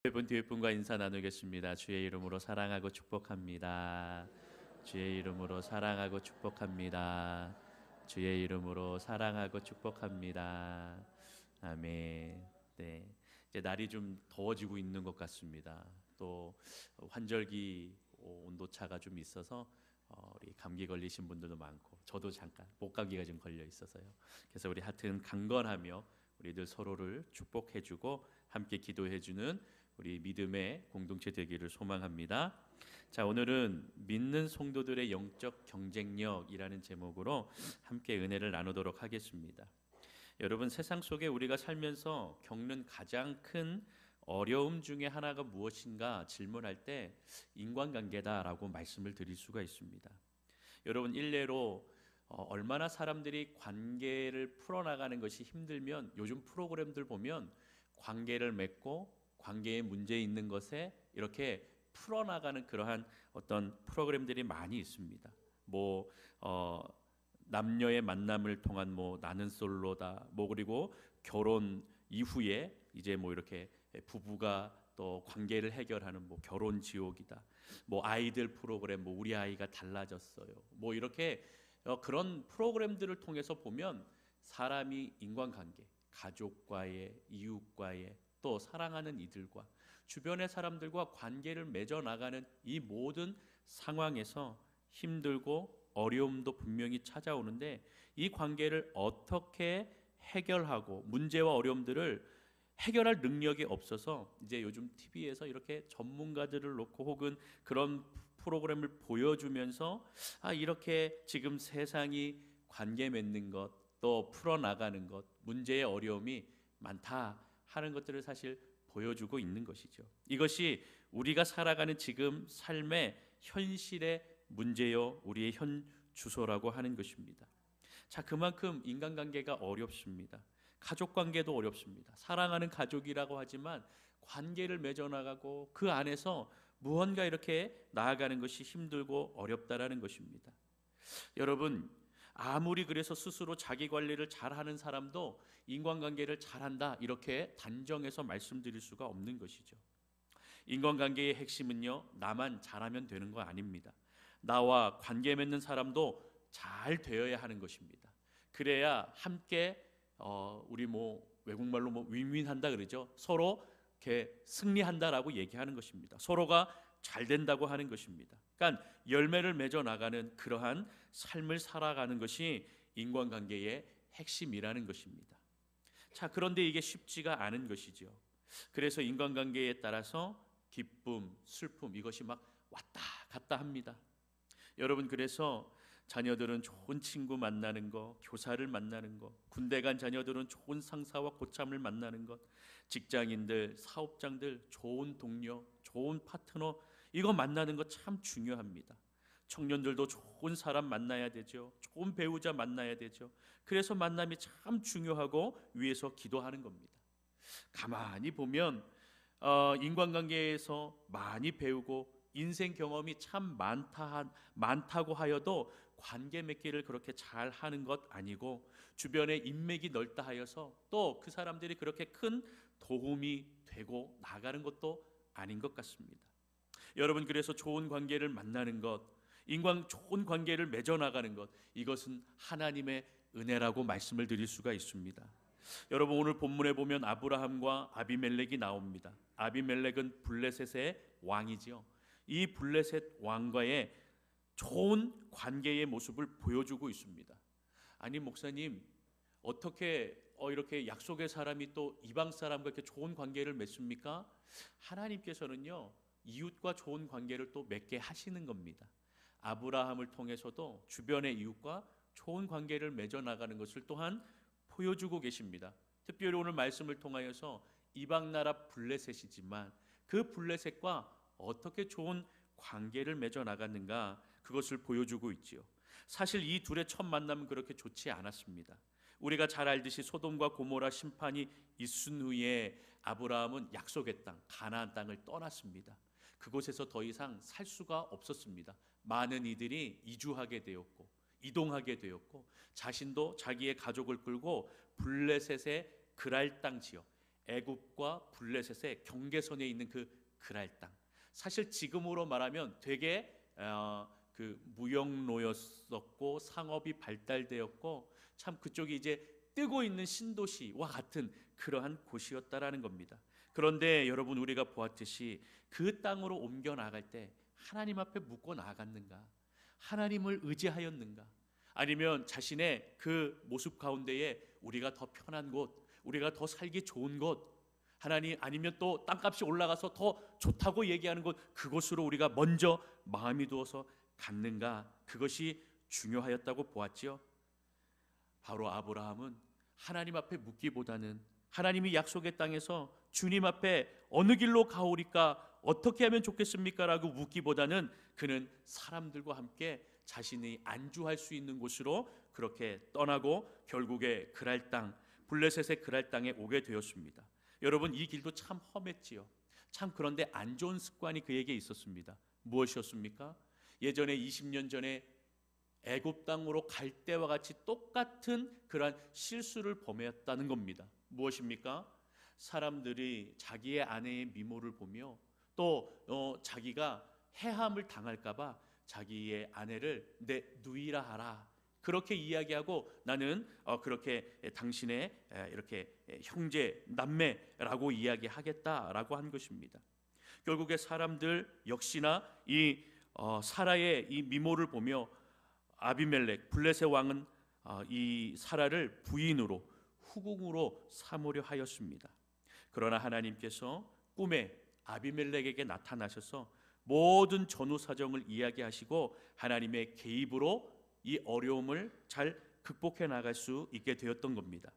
뒤에 분과 인사 나누겠습니다. 주의 이름으로 사랑하고 축복합니다. 주의 이름으로 사랑하고 축복합니다. 주의 이름으로 사랑하고 축복합니다. 아멘. 네, 이제 날이 좀 더워지고 있는 것 같습니다. 또 환절기 온도차가 좀 있어서 우리 감기 걸리신 분들도 많고, 저도 잠깐 목감기가 좀 걸려 있어서요. 그래서 우리 하여튼 강건하며 우리들 서로를 축복해주고 함께 기도해주는 우리 믿음의 공동체 되기를 소망합니다. 자, 오늘은 믿는 성도들의 영적 경쟁력이라는 제목으로 함께 은혜를 나누도록 하겠습니다. 여러분, 세상 속에 우리가 살면서 겪는 가장 큰 어려움 중에 하나가 무엇인가 질문할 때 인간관계다라고 말씀을 드릴 수가 있습니다. 여러분, 일례로 얼마나 사람들이 관계를 풀어나가는 것이 힘들면 요즘 프로그램들 보면 관계를 맺고 관계에 문제 있는 것에 이렇게 풀어나가는 그러한 어떤 프로그램들이 많이 있습니다. 남녀의 만남을 통한 나는 솔로다, 그리고 결혼 이후에 이제 이렇게 부부가 또 관계를 해결하는 결혼 지옥이다, 아이들 프로그램, 우리 아이가 달라졌어요, 이렇게 그런 프로그램들을 통해서 보면 사람이 인간관계, 가족과의, 이웃과의, 또 사랑하는 이들과 주변의 사람들과 관계를 맺어 나가는 이 모든 상황에서 힘들고 어려움도 분명히 찾아오는데, 이 관계를 어떻게 해결하고 문제와 어려움들을 해결할 능력이 없어서 이제 요즘 TV에서 이렇게 전문가들을 놓고 혹은 그런 프로그램을 보여주면서 이렇게 지금 세상이 관계 맺는 것, 또 풀어나가는 것, 문제의 어려움이 많다 하는 것들을 사실 보여주고 있는 것이죠. 이것이 우리가 살아가는 지금 삶의 현실의 문제요, 우리의 현 주소라고 하는 것입니다. 자, 그만큼 인간관계가 어렵습니다. 가족관계도 어렵습니다. 사랑하는 가족이라고 하지만 관계를 맺어나가고 그 안에서 무언가 이렇게 나아가는 것이 힘들고 어렵다라는 것입니다. 여러분, 아무리 그래서 스스로 자기 관리를 잘하는 사람도 인간관계를 잘한다 이렇게 단정해서 말씀드릴 수가 없는 것이죠. 인간관계의 핵심은요, 나만 잘하면 되는 거 아닙니다. 나와 관계 맺는 사람도 잘 되어야 하는 것입니다. 그래야 함께 우리 외국말로 윈윈한다 그러죠. 서로 이렇게 승리한다라고 얘기하는 것입니다. 서로가 잘 된다고 하는 것입니다. 그러니까 열매를 맺어 나가는 그러한 삶을 살아가는 것이 인간관계의 핵심이라는 것입니다. 자, 그런데 이게 쉽지가 않은 것이죠. 그래서 인간관계에 따라서 기쁨, 슬픔, 이것이 막 왔다 갔다 합니다. 여러분, 그래서 자녀들은 좋은 친구 만나는 것, 교사를 만나는 것, 군대 간 자녀들은 좋은 상사와 고참을 만나는 것, 직장인들, 사업장들 좋은 동료, 좋은 파트너, 이거 만나는 것 참 중요합니다. 청년들도 좋은 사람 만나야 되죠. 좋은 배우자 만나야 되죠. 그래서 만남이 참 중요하고 위해서 기도하는 겁니다. 가만히 보면 인간관계에서 많이 배우고 인생 경험이 참 많다고 하여도 관계 맺기를 그렇게 잘 하는 것 아니고, 주변에 인맥이 넓다 하여서 또 그 사람들이 그렇게 큰 도움이 되고 나가는 것도 아닌 것 같습니다. 여러분, 그래서 좋은 관계를 만나는 것, 좋은 관계를 맺어 나가는 것, 이것은 하나님의 은혜라고 말씀을 드릴 수가 있습니다. 여러분, 오늘 본문에 보면 아브라함과 아비멜렉이 나옵니다. 아비멜렉은 블레셋의 왕이지요. 이 블레셋 왕과의 좋은 관계의 모습을 보여주고 있습니다. 아니, 목사님, 어떻게 이렇게 약속의 사람이 또 이방 사람과 이렇게 좋은 관계를 맺습니까? 하나님께서는요, 이웃과 좋은 관계를 또 맺게 하시는 겁니다. 아브라함을 통해서도 주변의 이웃과 좋은 관계를 맺어 나가는 것을 또한 보여주고 계십니다. 특별히 오늘 말씀을 통하여서 이방 나라 블레셋이지만 그 블레셋과 어떻게 좋은 관계를 맺어 나갔는가, 그것을 보여주고 있지요. 사실 이 둘의 첫 만남은 그렇게 좋지 않았습니다. 우리가 잘 알듯이 소돔과 고모라 심판이 있은 후에 아브라함은 약속의 땅 가나안 땅을 떠났습니다. 그곳에서 더 이상 살 수가 없었습니다. 많은 이들이 이주하게 되었고 이동하게 되었고, 자신도 자기의 가족을 끌고 블레셋의 그랄 땅 지역, 애굽과 블레셋의 경계선에 있는 그 그랄 땅. 사실 지금으로 말하면 되게 그 무역로였었고 상업이 발달되었고 참 그쪽이 이제 뜨고 있는 신도시와 같은 그러한 곳이었다라는 겁니다. 그런데 여러분, 우리가 보았듯이 그 땅으로 옮겨 나갈 때 하나님 앞에 묻고 나아갔는가? 하나님을 의지하였는가? 아니면 자신의 그 모습 가운데에 우리가 더 편한 곳, 우리가 더 살기 좋은 곳, 하나님, 아니면 또 땅값이 올라가서 더 좋다고 얘기하는 곳, 그곳으로 우리가 먼저 마음이 두어서 갔는가? 그것이 중요하였다고 보았지요. 바로 아브라함은 하나님 앞에 묻기보다는 하나님이 약속의 땅에서 주님 앞에 어느 길로 가오리까, 어떻게 하면 좋겠습니까? 라고 묻기보다는 그는 사람들과 함께 자신이 안주할 수 있는 곳으로 그렇게 떠나고 결국에 그랄 땅, 블레셋의 그랄 땅에 오게 되었습니다. 여러분, 이 길도 참 험했지요. 참 그런데 안 좋은 습관이 그에게 있었습니다. 무엇이었습니까? 예전에 20년 전에 애굽 땅으로 갈 때와 같이 똑같은 그러한 실수를 범했다는 겁니다. 무엇입니까? 사람들이 자기의 아내의 미모를 보며 또 자기가 해함을 당할까 봐 자기의 아내를 내 누이라 하라, 그렇게 이야기하고 나는 그렇게 당신의 이렇게 형제 남매라고 이야기하겠다라고 한 것입니다. 결국에 사람들 역시나 이 사라의 이 미모를 보며 아비멜렉 블레셋 왕은 이 사라를 부인으로 후궁으로 삼으려 하였습니다. 그러나 하나님께서 꿈에 아비멜렉에게 나타나셔서 모든 전후 사정을 이야기하시고 하나님의 개입으로 이 어려움을 잘 극복해 나갈 수 있게 되었던 겁니다.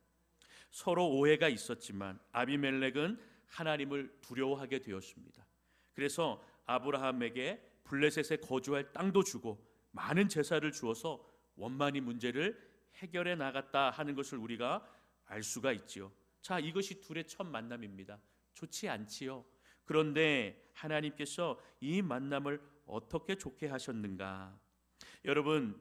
서로 오해가 있었지만 아비멜렉은 하나님을 두려워하게 되었습니다. 그래서 아브라함에게 블레셋에 거주할 땅도 주고 많은 제사를 주어서 원만히 문제를 해결해 나갔다 하는 것을 우리가 알 수가 있지요. 자, 이것이 둘의 첫 만남입니다. 좋지 않지요. 그런데 하나님께서 이 만남을 어떻게 좋게 하셨는가? 여러분,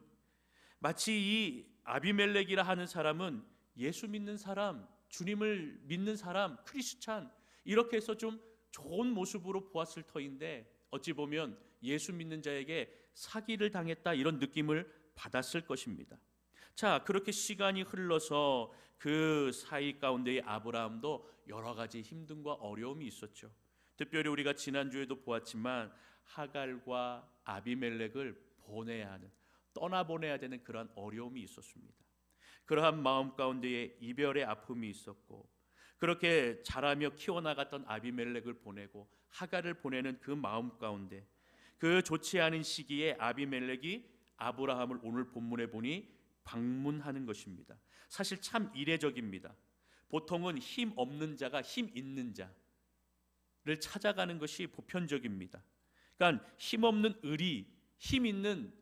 마치 이 아비멜렉이라 하는 사람은 예수 믿는 사람, 주님을 믿는 사람, 크리스찬, 이렇게 해서 좀 좋은 모습으로 보았을 터인데 어찌 보면 예수 믿는 자에게 사기를 당했다, 이런 느낌을 받았을 것입니다. 자, 그렇게 시간이 흘러서 그 사이 가운데에 아브라함도 여러 가지 힘듦과 어려움이 있었죠. 특별히 우리가 지난주에도 보았지만 하갈과 아비멜렉을 보내야 하는, 떠나보내야 되는 그러한 어려움이 있었습니다. 그러한 마음 가운데에 이별의 아픔이 있었고, 그렇게 자라며 키워나갔던 아비멜렉을 보내고 하갈을 보내는 그 마음 가운데, 그 좋지 않은 시기에 아비멜렉이 아브라함을 오늘 본문에 보니 방문하는 것입니다. 사실 참 이례적입니다. 보통은 힘 없는 자가 힘 있는 자를 찾아가는 것이 보편적입니다. 그러니까 힘 없는 을이 힘 있는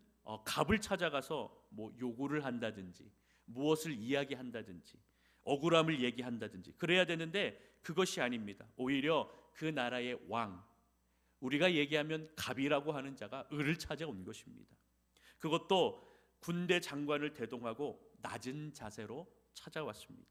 갑을 찾아가서 뭐 요구를 한다든지 무엇을 이야기한다든지 억울함을 얘기한다든지 그래야 되는데 그것이 아닙니다. 오히려 그 나라의 왕, 우리가 얘기하면 갑이라고 하는 자가 을을 찾아온 것입니다. 그것도 군대 장관을 대동하고 낮은 자세로 찾아왔습니다.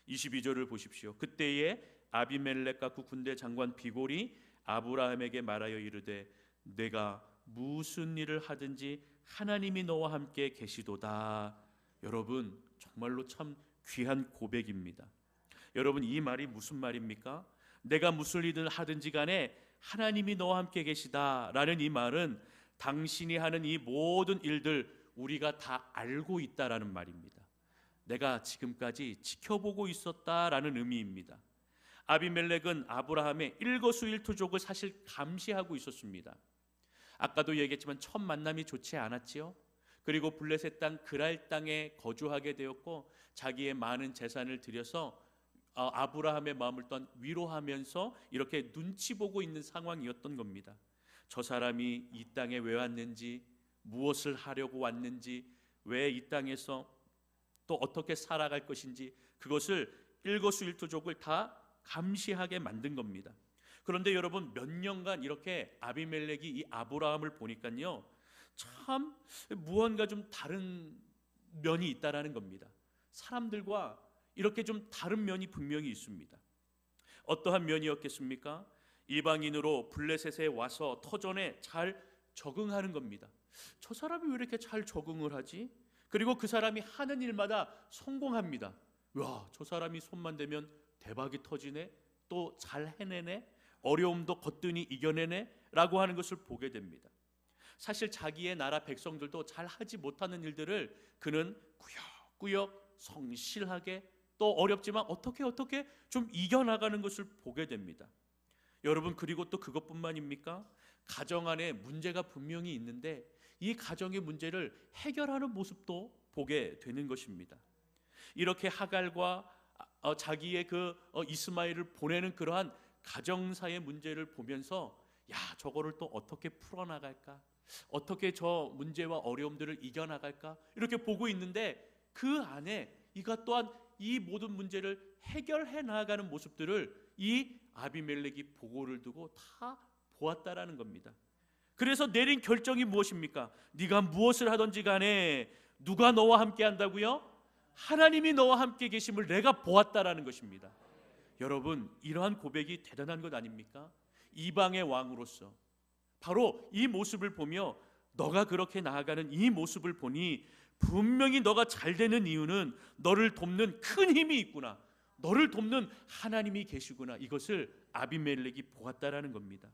22절을 보십시오. 그때에 아비멜렉과 그 군대 장관 비골이 아브라함에게 말하여 이르되 내가 무슨 일을 하든지 하나님이 너와 함께 계시도다. 여러분, 정말로 참 귀한 고백입니다. 여러분, 이 말이 무슨 말입니까? 내가 무슨 일을 하든지 간에 하나님이 너와 함께 계시다라는 이 말은 당신이 하는 이 모든 일들 우리가 다 알고 있다라는 말입니다. 내가 지금까지 지켜보고 있었다라는 의미입니다. 아비멜렉은 아브라함의 일거수일투족을 사실 감시하고 있었습니다. 아까도 얘기했지만 첫 만남이 좋지 않았지요. 그리고 블레셋 땅 그랄 땅에 거주하게 되었고 자기의 많은 재산을 들여서 아브라함의 마음을 또한 위로하면서 이렇게 눈치 보고 있는 상황이었던 겁니다. 저 사람이 이 땅에 왜 왔는지, 무엇을 하려고 왔는지, 왜 이 땅에서 또 어떻게 살아갈 것인지 그것을 일거수일투족을 다 감시하게 만든 겁니다. 그런데 여러분, 몇 년간 이렇게 아비멜렉이 이 아브라함을 보니까요, 참 무언가 좀 다른 면이 있다라는 겁니다. 사람들과 이렇게 좀 다른 면이 분명히 있습니다. 어떠한 면이었겠습니까? 이방인으로 블레셋에 와서 터전에 잘 적응하는 겁니다. 저 사람이 왜 이렇게 잘 적응을 하지? 그리고 그 사람이 하는 일마다 성공합니다. 와, 저 사람이 손만 대면 대박이 터지네, 또 잘 해내네, 어려움도 거뜬히 이겨내네 라고 하는 것을 보게 됩니다. 사실 자기의 나라 백성들도 잘 하지 못하는 일들을 그는 꾸역꾸역 성실하게, 또 어렵지만 어떻게 좀 이겨나가는 것을 보게 됩니다. 여러분, 그리고 또 그것뿐만입니까? 가정 안에 문제가 분명히 있는데 이 가정의 문제를 해결하는 모습도 보게 되는 것입니다. 이렇게 하갈과 자기의 이스마엘을 보내는 그러한 가정사의 문제를 보면서, 야, 저거를 또 어떻게 풀어나갈까? 어떻게 저 문제와 어려움들을 이겨나갈까? 이렇게 보고 있는데 그 안에 이가 또한 이 모든 문제를 해결해 나가는 모습들을 이 아비멜렉이 보고를 두고 다 보았다라는 겁니다. 그래서 내린 결정이 무엇입니까? 네가 무엇을 하든지 간에 누가 너와 함께 한다고요? 하나님이 너와 함께 계심을 내가 보았다라는 것입니다. 여러분, 이러한 고백이 대단한 것 아닙니까? 이방의 왕으로서 바로 이 모습을 보며 너가 그렇게 나아가는 이 모습을 보니 분명히 너가 잘 되는 이유는 너를 돕는 큰 힘이 있구나, 너를 돕는 하나님이 계시구나, 이것을 아비멜렉이 보았다라는 겁니다.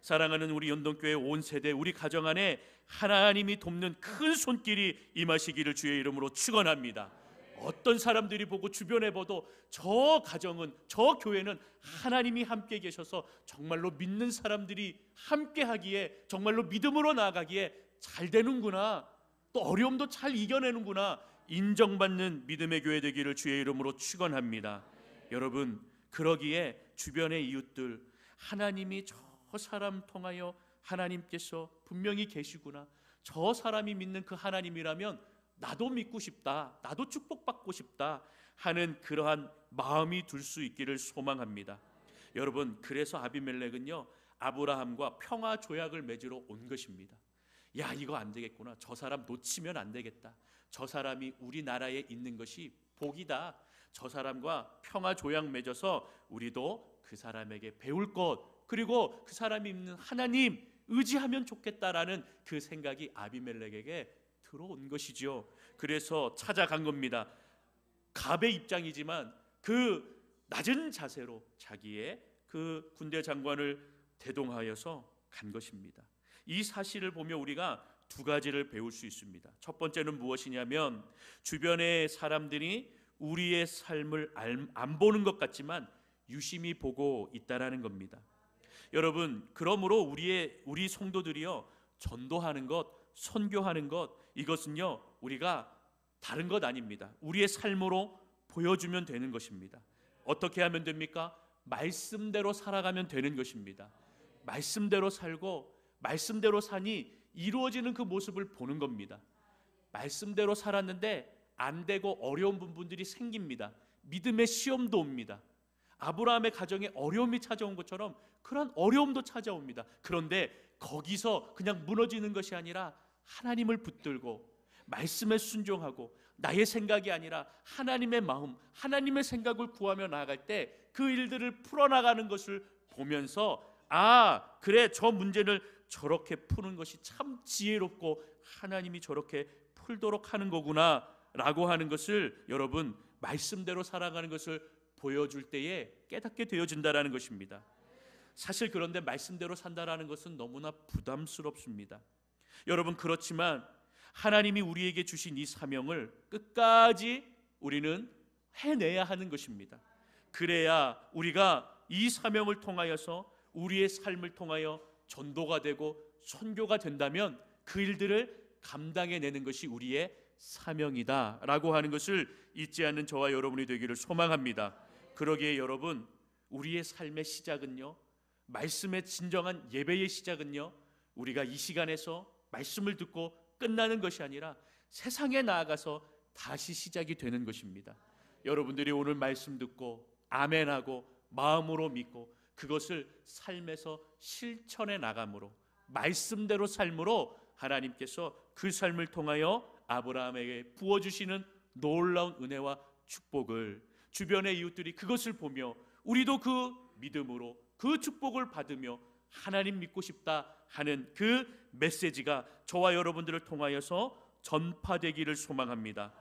사랑하는 우리 연동교회 온 세대, 우리 가정 안에 하나님이 돕는 큰 손길이 임하시기를 주의 이름으로 축원합니다. 어떤 사람들이 보고 주변에 봐도 저 가정은, 저 교회는 하나님이 함께 계셔서 정말로 믿는 사람들이 함께 하기에, 정말로 믿음으로 나아가기에 잘 되는구나, 또 어려움도 잘 이겨내는구나, 인정받는 믿음의 교회 되기를 주의 이름으로 축원합니다. 여러분, 그러기에 주변의 이웃들, 하나님이 저 사람 통하여 하나님께서 분명히 계시구나, 저 사람이 믿는 그 하나님이라면 나도 믿고 싶다, 나도 축복받고 싶다 하는 그러한 마음이 들 수 있기를 소망합니다. 여러분, 그래서 아비멜렉은요, 아브라함과 평화 조약을 맺으러 온 것입니다. 야, 이거 안 되겠구나, 저 사람 놓치면 안 되겠다, 저 사람이 우리나라에 있는 것이 복이다, 저 사람과 평화 조약 맺어서 우리도 그 사람에게 배울 것, 그리고 그 사람이 있는 하나님 의지하면 좋겠다라는 그 생각이 아비멜렉에게 들어온 것이죠. 그래서 찾아간 겁니다. 갑의 입장이지만 그 낮은 자세로 자기의 그 군대 장관을 대동하여서 간 것입니다. 이 사실을 보며 우리가 두 가지를 배울 수 있습니다. 첫 번째는 무엇이냐면, 주변의 사람들이 우리의 삶을 안 보는 것 같지만 유심히 보고 있다라는 겁니다. 여러분, 그러므로 우리 성도들이요, 전도하는 것, 선교하는 것, 이것은요 우리가 다른 것 아닙니다. 우리의 삶으로 보여주면 되는 것입니다. 어떻게 하면 됩니까? 말씀대로 살아가면 되는 것입니다. 말씀대로 살고 말씀대로 사니 이루어지는 그 모습을 보는 겁니다. 말씀대로 살았는데 안 되고 어려운 부분들이 생깁니다. 믿음의 시험도 옵니다. 아브라함의 가정에 어려움이 찾아온 것처럼 그런 어려움도 찾아옵니다. 그런데 거기서 그냥 무너지는 것이 아니라 하나님을 붙들고 말씀에 순종하고 나의 생각이 아니라 하나님의 마음, 하나님의 생각을 구하며 나아갈 때 그 일들을 풀어나가는 것을 보면서, 아, 그래, 저 문제를 저렇게 푸는 것이 참 지혜롭고 하나님이 저렇게 풀도록 하는 거구나 라고 하는 것을, 여러분, 말씀대로 살아가는 것을 보여줄 때에 깨닫게 되어진다라는 것입니다. 사실 그런데 말씀대로 산다라는 것은 너무나 부담스럽습니다. 여러분, 그렇지만 하나님이 우리에게 주신 이 사명을 끝까지 우리는 해내야 하는 것입니다. 그래야 우리가 이 사명을 통하여서 우리의 삶을 통하여 전도가 되고 선교가 된다면 그 일들을 감당해내는 것이 우리의 사명이다 라고 하는 것을 잊지 않는 저와 여러분이 되기를 소망합니다. 그러기에 여러분, 우리의 삶의 시작은요, 말씀의 진정한 예배의 시작은요, 우리가 이 시간에서 말씀을 듣고 끝나는 것이 아니라 세상에 나아가서 다시 시작이 되는 것입니다. 여러분들이 오늘 말씀 듣고 아멘하고 마음으로 믿고 그것을 삶에서 실천해 나감으로, 말씀대로 삶으로 하나님께서 그 삶을 통하여 아브라함에게 부어주시는 놀라운 은혜와 축복을 주변의 이웃들이 그것을 보며 우리도 그 믿음으로 그 축복을 받으며 하나님 믿고 싶다 하는 그 메시지가 저와 여러분들을 통하여서 전파되기를 소망합니다.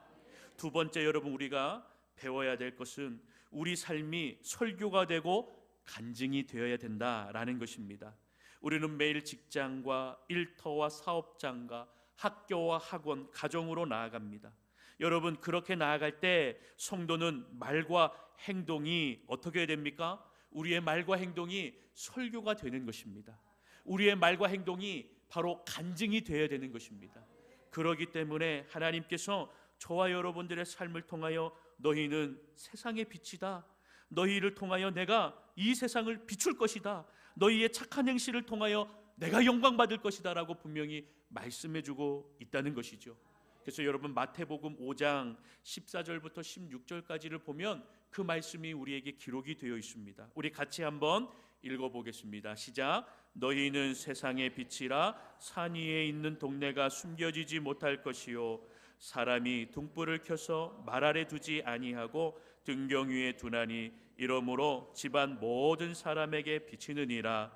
두 번째, 여러분, 우리가 배워야 될 것은 우리 삶이 설교가 되고 간증이 되어야 된다라는 것입니다. 우리는 매일 직장과 일터와 사업장과 학교와 학원, 가정으로 나아갑니다. 여러분, 그렇게 나아갈 때 성도는 말과 행동이 어떻게 해야 됩니까? 우리의 말과 행동이 설교가 되는 것입니다. 우리의 말과 행동이 바로 간증이 되어야 되는 것입니다. 그렇기 때문에 하나님께서 저와 여러분들의 삶을 통하여 너희는 세상의 빛이다, 너희를 통하여 내가 이 세상을 비출 것이다, 너희의 착한 행실을 통하여 내가 영광받을 것이다 라고 분명히 말씀해주고 있다는 것이죠. 그래서 여러분, 마태복음 5장 14절부터 16절까지를 보면 그 말씀이 우리에게 기록이 되어 있습니다. 우리 같이 한번 읽어보겠습니다. 시작. 너희는 세상의 빛이라. 산 위에 있는 동네가 숨겨지지 못할 것이요, 사람이 등불을 켜서 말 아래 두지 아니하고 등경 위에 두나니 이러므로 집안 모든 사람에게 비치느니라.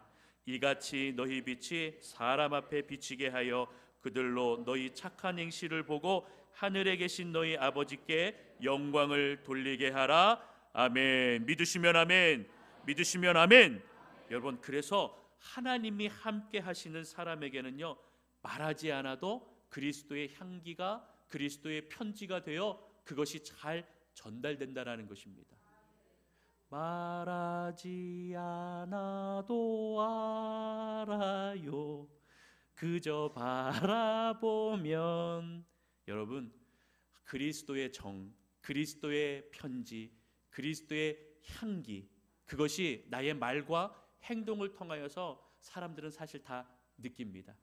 이같이 너희 빛이 사람 앞에 비치게 하여 그들로 너희 착한 행실을 보고 하늘에 계신 너희 아버지께 영광을 돌리게 하라. 아멘. 믿으시면 아멘, 믿으시면 아멘. 여러분, 그래서 하나님이 함께 하시는 사람에게는요, 말하지 않아도 그리스도의 향기가, 그리스도의 편지가 되어 그것이 잘 전달된다라는 것입니다. 말하지 않아도 알아요, 그저 바라보면. 여러분, 그리스도의 정, 그리스도의 편지, 그리스도의 향기, 그것이 나의 말과 행동을 통하여서 사람들은 사실 다 느낍니다.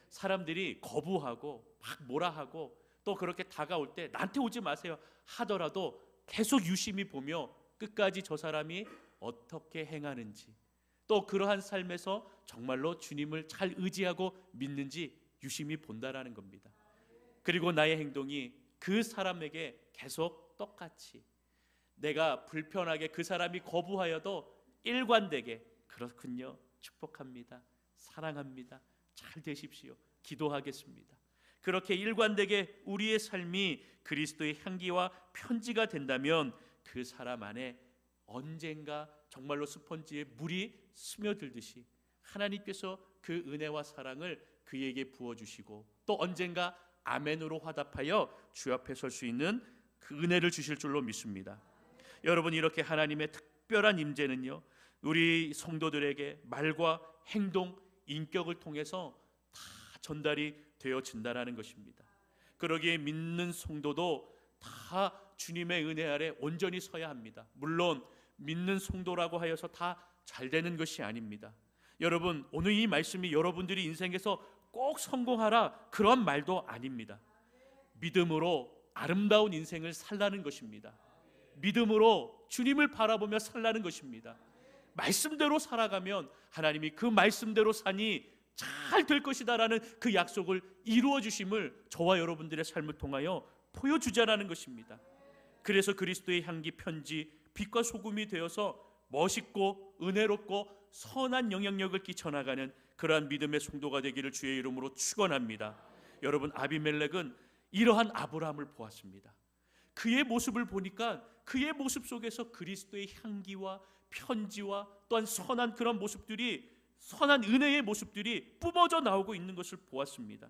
사람들이 거부하고 막 뭐라 하고 또 그렇게 다가올 때 나한테 오지 마세요 하더라도 계속 유심히 보며 끝까지 저 사람이 어떻게 행하는지, 또 그러한 삶에서 정말로 주님을 잘 의지하고 믿는지 유심히 본다라는 겁니다. 그리고 나의 행동이 그 사람에게 계속 똑같이, 내가 불편하게 그 사람이 거부하여도 일관되게, 그렇군요, 축복합니다, 사랑합니다, 잘 되십시오, 기도하겠습니다, 그렇게 일관되게 우리의 삶이 그리스도의 향기와 편지가 된다면 그 사람 안에 언젠가 정말로 스펀지에 물이 스며들듯이 하나님께서 그 은혜와 사랑을 그에게 부어주시고 또 언젠가 아멘으로 화답하여 주 앞에 설 수 있는 그 은혜를 주실 줄로 믿습니다. 여러분, 이렇게 하나님의 특별한 임재는요, 우리 성도들에게 말과 행동, 인격을 통해서 다 전달이 되어진다라는 것입니다. 그러기에 믿는 성도도 다 주님의 은혜 아래 온전히 서야 합니다. 물론 믿는 성도라고 하여서 다 잘 되는 것이 아닙니다. 여러분, 오늘 이 말씀이 여러분들이 인생에서 꼭 성공하라 그런 말도 아닙니다. 믿음으로 아름다운 인생을 살라는 것입니다. 믿음으로 주님을 바라보며 살라는 것입니다. 말씀대로 살아가면 하나님이 그 말씀대로 사니 잘 될 것이다라는 그 약속을 이루어 주심을 저와 여러분들의 삶을 통하여 보여주자라는 것입니다. 그래서 그리스도의 향기 편지, 빛과 소금이 되어서 멋있고 은혜롭고 선한 영향력을 끼쳐나가는 그러한 믿음의 성도가 되기를 주의 이름으로 축원합니다. 여러분, 아비멜렉은 이러한 아브라함을 보았습니다. 그의 모습을 보니까 그의 모습 속에서 그리스도의 향기와 편지와 또한 선한 그런 모습들이, 선한 은혜의 모습들이 뿜어져 나오고 있는 것을 보았습니다.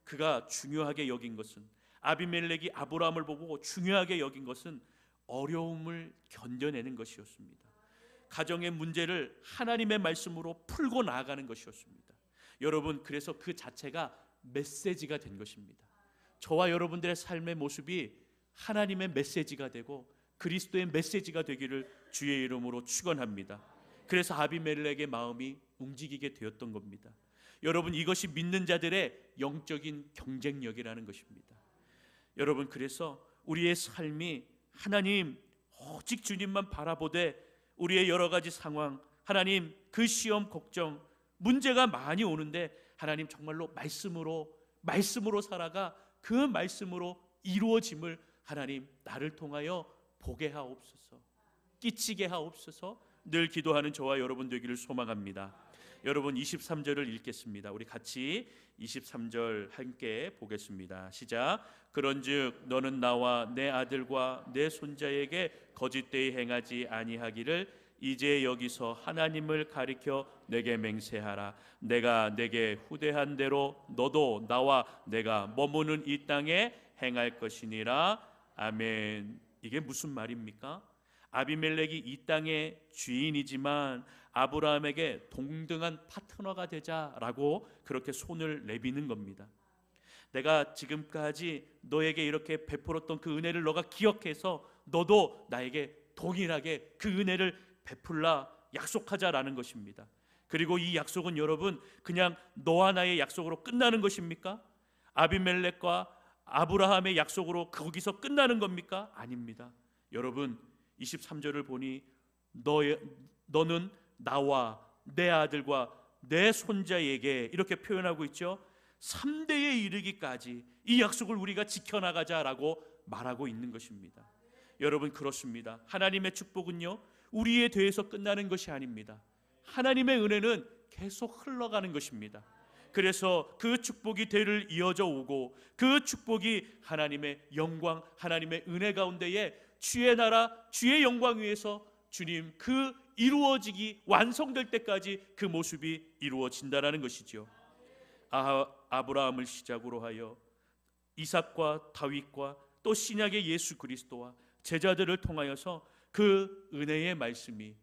그가 중요하게 여긴 것은, 아비멜렉이 아브라함을 보고 중요하게 여긴 것은 어려움을 견뎌내는 것이었습니다. 가정의 문제를 하나님의 말씀으로 풀고 나아가는 것이었습니다. 여러분, 그래서 그 자체가 메시지가 된 것입니다. 저와 여러분들의 삶의 모습이 하나님의 메시지가 되고 그리스도의 메시지가 되기를 주의 이름으로 축원합니다. 그래서 아비멜렉의 마음이 움직이게 되었던 겁니다. 여러분, 이것이 믿는 자들의 영적인 경쟁력이라는 것입니다. 여러분, 그래서 우리의 삶이 하나님 오직 주님만 바라보되 우리의 여러 가지 상황, 하나님 그 시험, 걱정, 문제가 많이 오는데 하나님 정말로 말씀으로 살아가 그 말씀으로 이루어짐을 하나님 나를 통하여 보게 하옵소서, 끼치게 하옵소서. 늘 기도하는 저와 여러분 되기를 소망합니다. 여러분 23절을 읽겠습니다. 우리 같이 23절 함께 보겠습니다. 시작. 그런즉 너는 나와 내 아들과 내 손자에게 거짓되이 행하지 아니하기를 이제 여기서 하나님을 가리켜 내게 맹세하라. 내가 내게 후대한 대로 너도 나와 내가 머무는 이 땅에 행할 것이니라. 아멘. 이게 무슨 말입니까? 아비멜렉이 이 땅의 주인이지만 아브라함에게 동등한 파트너가 되자라고 그렇게 손을 내미는 겁니다. 내가 지금까지 너에게 이렇게 베풀었던 그 은혜를 너가 기억해서 너도 나에게 동일하게 그 은혜를 베풀라 약속하자라는 것입니다. 그리고 이 약속은 여러분 그냥 너와 나의 약속으로 끝나는 것입니까? 아비멜렉과 아브라함의 약속으로 거기서 끝나는 겁니까? 아닙니다. 여러분 23절을 보니 너는 나와 내 아들과 내 손자에게 이렇게 표현하고 있죠. 3대에 이르기까지 이 약속을 우리가 지켜나가자라고 말하고 있는 것입니다. 여러분 그렇습니다. 하나님의 축복은요 우리에 대해서 끝나는 것이 아닙니다. 하나님의 은혜는 계속 흘러가는 것입니다. 그래서 그 축복이 대를 이어져 오고 그 축복이 하나님의 영광, 하나님의 은혜 가운데에 주의 나라, 주의 영광 위에서 주님 그 이루어지기 완성될 때까지 그 모습이 이루어진다라는 것이죠. 아브라함을 시작으로 하여 이삭과 다윗과 또 신약의 예수 그리스도와 제자들을 통하여서 그 은혜의 말씀이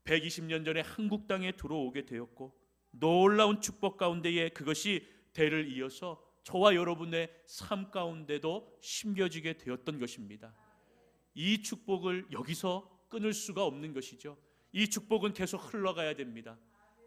120년 전에 한국 땅에 들어오게 되었고 놀라운 축복 가운데에 그것이 대를 이어서 저와 여러분의 삶 가운데도 심겨지게 되었던 것입니다. 이 축복을 여기서 끊을 수가 없는 것이죠. 이 축복은 계속 흘러가야 됩니다.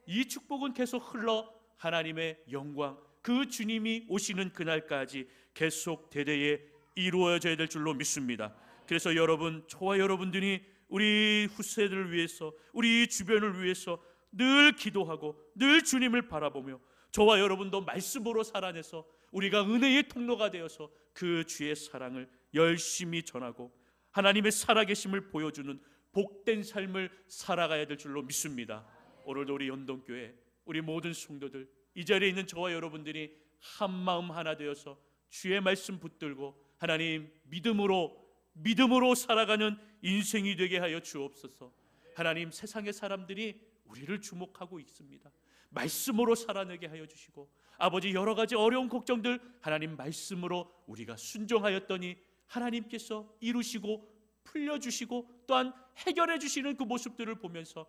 이 축복은 계속 흘러 하나님의 영광, 그 주님이 오시는 그날까지 계속 대대에 이루어져야 될 줄로 믿습니다. 그래서 여러분, 저와 여러분들이 우리 후세들을 위해서, 우리 주변을 위해서 늘 기도하고 늘 주님을 바라보며 저와 여러분도 말씀으로 살아내서 우리가 은혜의 통로가 되어서 그 주의 사랑을 열심히 전하고 하나님의 살아계심을 보여주는 복된 삶을 살아가야 될 줄로 믿습니다. 오늘도 우리 연동교회, 우리 모든 성도들, 이 자리에 있는 저와 여러분들이 한 마음 하나 되어서 주의 말씀 붙들고 하나님 믿음으로 살아가는 인생이 되게 하여 주옵소서. 하나님, 세상의 사람들이 우리를 주목하고 있습니다. 말씀으로 살아내게 하여 주시고 아버지 여러 가지 어려운 걱정들 하나님 말씀으로 우리가 순종하였더니 하나님께서 이루시고 풀려주시고 또한 해결해 주시는 그 모습들을 보면서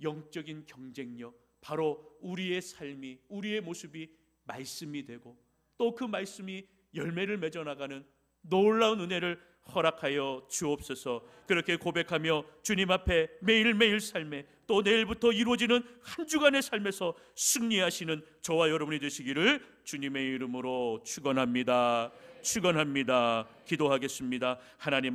영적인 경쟁력, 바로 우리의 삶이, 우리의 모습이 말씀이 되고 또 그 말씀이 열매를 맺어나가는 놀라운 은혜를 허락하여 주옵소서. 그렇게 고백하며 주님 앞에 매일매일 삶에 또 내일부터 이루어지는 한 주간의 삶에서 승리하시는 저와 여러분이 되시기를 주님의 이름으로 축원합니다. 기도하겠습니다. 하나님